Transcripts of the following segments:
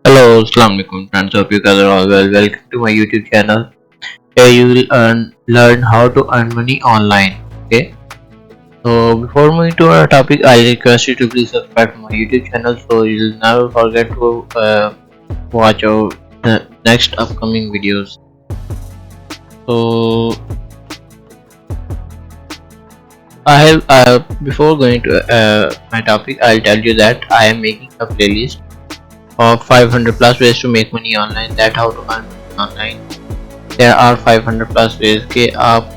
Hello, Assalamualaikum friends. Hope you guys are all well. Welcome to my YouTube channel. Here you will learn how to earn money online. Okay. So before moving to our topic, I request you to please subscribe to my YouTube channel so you'll never forget to watch our next upcoming videos. So I have before going to my topic, I'll tell you that I am making a playlist of 500 plus ways to make money online. That how to earn money online. There are 500 plus ways कि आप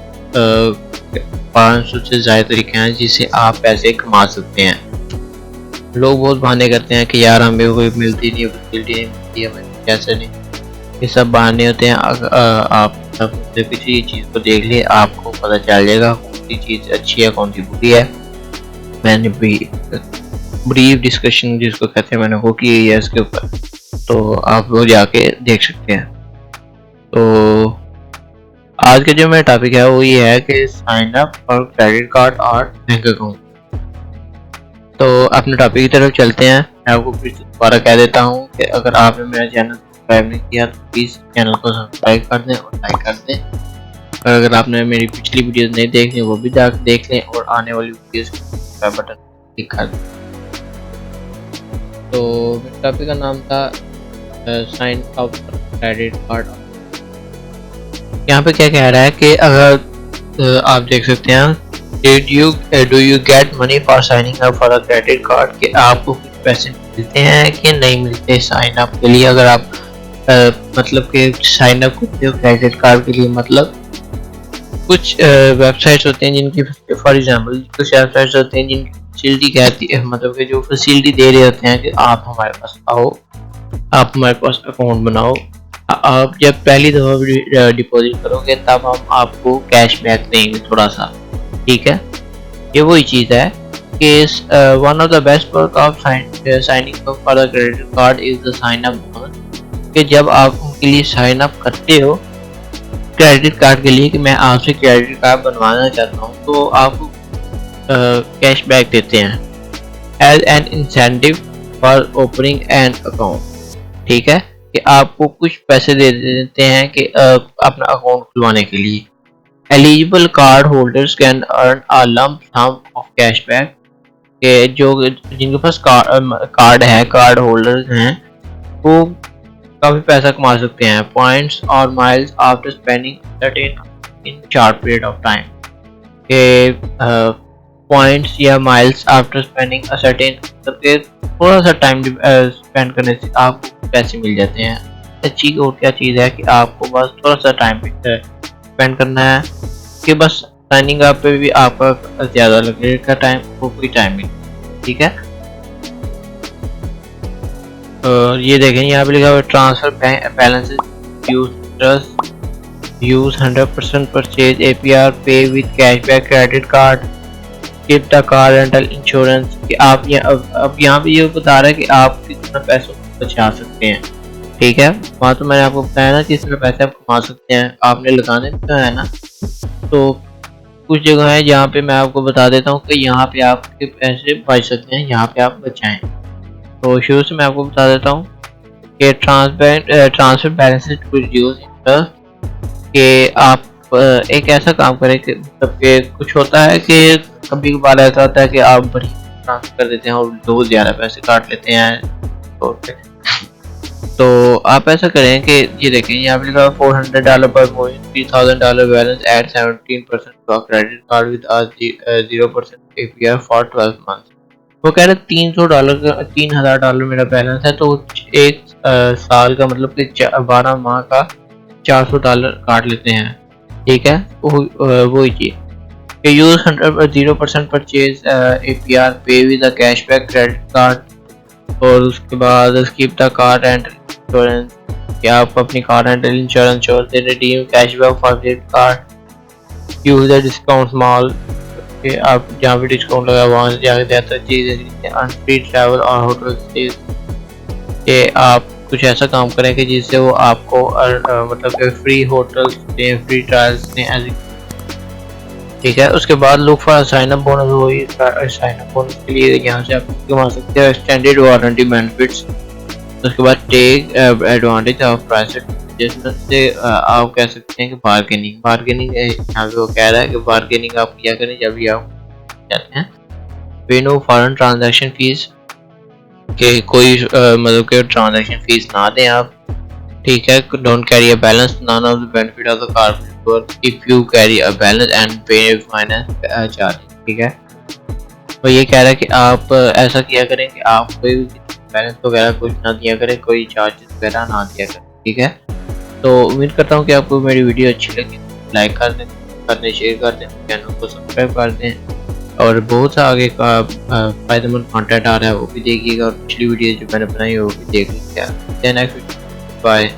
500 से ज़्यादा तरीके हैं जिससे आप पैसे कमा सकते हैं। लोग बहुत बहाने करते हैं कि यार हमें कोई मिलती नहीं, फैसिलिटी नहीं मिलती, हमें कैसे नहीं, ये सब बहाने होते हैं। आप किसी चीज़ को देख ले, आपको पता चल जाएगा कौन सी चीज़ अच्छी है कौन सी बुरी है। मैंने भी ब्रीफ डिस्कशन जिसको कहते हैं मैंने वो की है इसके ऊपर, तो आप वो जाके देख सकते हैं। तो आज का जो मेरा टॉपिक है वो ये है कि sign up for credit card और बैंक अकाउंट। तो अपने टॉपिक की तरफ चलते हैं। मैं आपको फिर दोबारा कह देता हूँ कि अगर आपने मेरा चैनल सब्सक्राइब नहीं किया तो प्लीज़ चैनल को सब्सक्राइब कर दें और लाइक कर दें। और अगर आपने मेरी पिछली वीडियोस नहीं देखनी वो भी जाकर देख लें और आने वाली वीडियोस का बटन क्लिक कर दें। तो मेरे टॉपिक का नाम था साइन अप क्रेडिट कार्ड। यहाँ पे क्या कह रहा है कि अगर आप देख सकते हैं do you get money for signing up for a credit card, कि आपको कुछ पैसे मिलते हैं कि नहीं मिलते साइन अप के लिए। अगर आप मतलब कि साइन अप करते हो क्रेडिट कार्ड के लिए, मतलब कुछ वेबसाइट्स होते हैं जिनकी फॉर एग्जांपल कुछ वेबसाइट्स होते हैं जिनकी फैसिलिटी कहती है, मतलब कि जो फैसिलिटी दे रहे होते हैं कि आप हमारे पास आओ, आप हमारे पास अकाउंट बनाओ, आप जब पहली दफ़ा डिपॉजिट करोगे तब हम आपको कैश बैक देंगे थोड़ा सा। ठीक है, ये वही चीज़ है कि one of the best work of signing up for the credit card is the sign up bonus, कि जब आप उनके लिए साइन अप करते हो क्रेडिट कार्ड के लिए कि मैं आपसे क्रेडिट कार्ड बनवाना चाहता हूँ, तो आपको कैश बैक देते हैं as an incentive for opening an account. ठीक है, कि आपको कुछ पैसे दे देते हैं कि अपना अकाउंट खुलवाने के लिए। Eligible card holders can earn a lump sum of cash back, के जो जिनके पास कार्ड है, कार्ड होल्डर्स हैं, वो काफ़ी पैसा कमा सकते हैं। पॉइंट्स और miles after spending certain in short period of time, के पॉइंट्स या miles after spending a certain, मतलब थोड़ा सा टाइम स्पेंड करने से आपको पैसे मिल जाते हैं। अच्छी और क्या चीज़ है कि आपको बस थोड़ा सा टाइम स्पेंड करना है, कि बस साइनिंग अप पे भी आपका ज़्यादा लगेगा टाइम, वो कोई टाइम नहीं। ठीक है, और ये देखें यहाँ पे लिखा हुआ transfer balance use 100% purchase APR पे with cashback credit card keep the car rental insurance, कि आप अब यहाँ पे ये बता रहा है कि आप कितना पैसों को बचा सकते हैं। ठीक है, वहाँ तो मैंने आपको बताया ना किस तरह पैसे आप कमा सकते हैं, आपने लगाने तो है ना। तो कुछ जगह है जहाँ पे मैं आपको बता देता हूँ कि यहाँ पे आपके पैसे बच सकते हैं, यहाँ पे आप बचाएं। तो शुरू से मैं आपको बता देता हूँ कि transfer balance to reduce interest, कि आप एक ऐसा काम करें कि मतलब कि कुछ होता है कि कभी कभार ऐसा होता है कि आप बड़ी ट्रांसफर कर देते हैं और बहुत ज़्यादा पैसे काट लेते हैं। तो आप ऐसा करें कि ये देखें यहाँ पे लिखा $400 पर moving $3000 balance at 17% for credit card with 0% APR for 12 month. वो कह रहे $300 का $3000 मेरा बैलेंस है, तो एक साल का मतलब कि 12 माह का $400 काट लेते हैं। ठीक है, वही चीज़ यूज 0% परचेज APR पे with the cashback credit card, और उसके बाद skip the car rental insurance, कि आप अपनी कार रेंटल इंश्योरेंस छोड़ते redeem cashback for credit card, use the discount mall, कि आप जहाँ पे डिस्काउंट लगा वहाँ से जाकर ज़्यादा चीज़ें अन फ्री ट्रैवल और होटल स्टेज, कि आप कुछ ऐसा काम करें कि जिससे वो आपको मतलब free hotel stay, free trials दें। ठीक है, उसके बाद look for sign up bonus, वही साइन अप बोनस के लिए यहाँ से आप कमा सकते हैं एक्सटेंडेड वारंटी बेनिफिट्स, उसके बाद take advantage of price adjustment से आप कह सकते हैं कि बार्गेनिंग बार्गेनिंग यहाँ पे वो कह रहा है कि बार्गेनिंग आप किया करें जब भी आप जाते हैं। पे नो फॉरेन ट्रांजैक्शन फीस के कोई मतलब कि ट्रांजैक्शन फीस ना दें आप, ठीक है। Don't carry a balance, none of the benefit of the card work if you carry a balance and pay finance charge, ठीक है। तो ये कह रहा है कि आप ऐसा किया करें कि आप कोई बैलेंस वगैरह कुछ ना दिया करें, कोई चार्जेस वगैरह ना दिया करें, ठीक है। तो उम्मीद करता हूँ कि आपको मेरी वीडियो अच्छी लगी। लाइक कर दें, शेयर कर दें, चैनल को सब्सक्राइब कर दें और बहुत सा आगे का फ़ायदेमंद कंटेंट आ रहा है वो भी देखिएगा और पिछली वीडियो जो मैंने बनाई है वो भी देख लीजिएगा। Next video, bye.